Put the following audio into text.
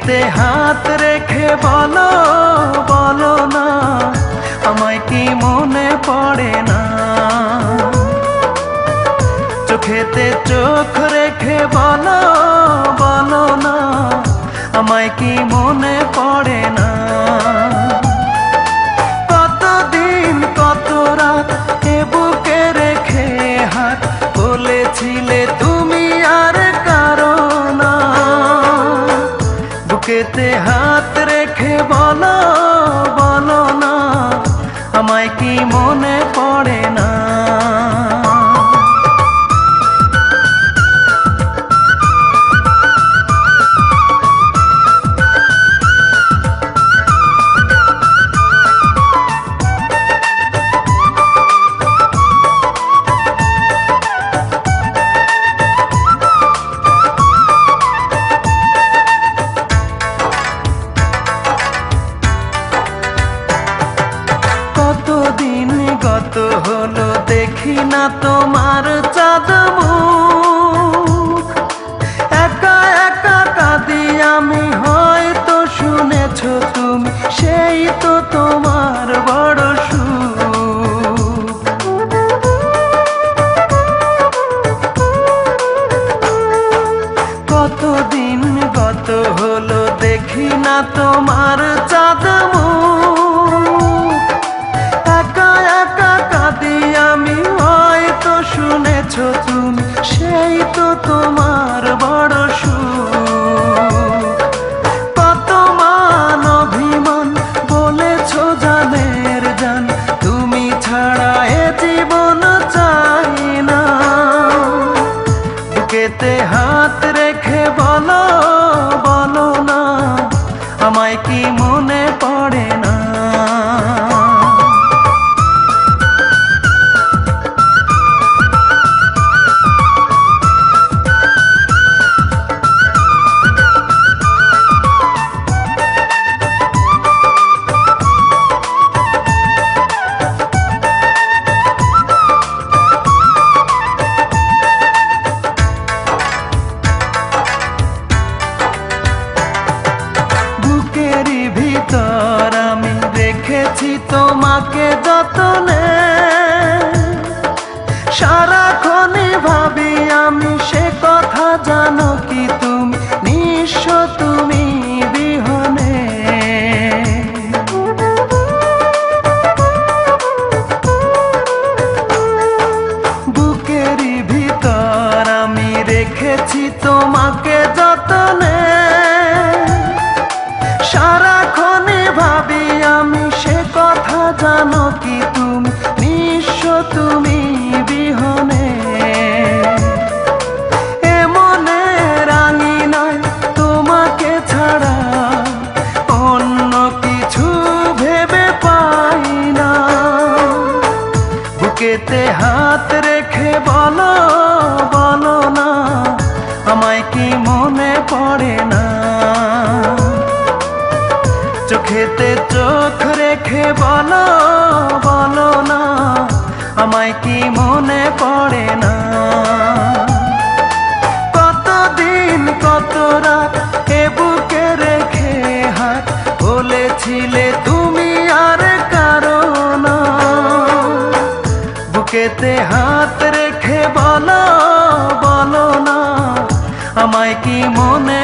বুকেতে হাত রেখে বলো বলো না, আমায় কি মনে পড়ে না? চোখেতে চোখ রেখে বলো বলো না, আমায় কি মনে পড়ে না? কতদিন কত রাত এ বুকে রেখে হাত বলেছিলে তুমি আর কারো না। বুকেতে হাত রেখে বলো বলো না, আমায় কি মনে পড়ে না? কতদিন গত হলো দেখি না তোমার চাঁদ মুখ, একা একা কাঁদি আমি, হয়তো শুনেছো তুমি, সেই তো তোমার বড় সুখ। কতদিন গত হলো দেখি না তোমার চাঁদ মুখ, একা একা কাঁদি আমি, হয়তো শুনেছো তুমি, সেই তো তোমার বড় সুখ। কত মান অভিমান বলেছো জানের জান, তুমি ছাড়া এ জীবন চাই না। বুকেতে হাত রেখে বলো বলো না, আমায় কি মনে পড়ে না? বুকেরই ভিতর আমি রেখেছি তোমাকে যতনে, সারাক্ষণই ভাবি আমি সে কথা, জানো কি তুমি নিঃস্ব তুমি বিহনে। বুকেরই ভিতর আমি রেখেছি তোমাকে যতনে, সারাক্ষণই ভাবি আমি সে কথা, জানো কি তুমি নিঃস্ব তুমি বিহনে। এ মনে রাঙি নয় তোমাকে ছাড়া, অন্য কিছু ভেবে পাই না। বুকেতে হাত রেখে বলো বলো না, আমায় কি মনে পড়ে না? চোখেতে চোখ রেখে বলো বলো না, আমায় কি মনে পড়ে না? কতদিন কত রাত এ বুকে রেখে হাত বলেছিলে তুমি আর কারো না। বুকেতে হাত রেখে বলো বলো না, আমায় কি মনে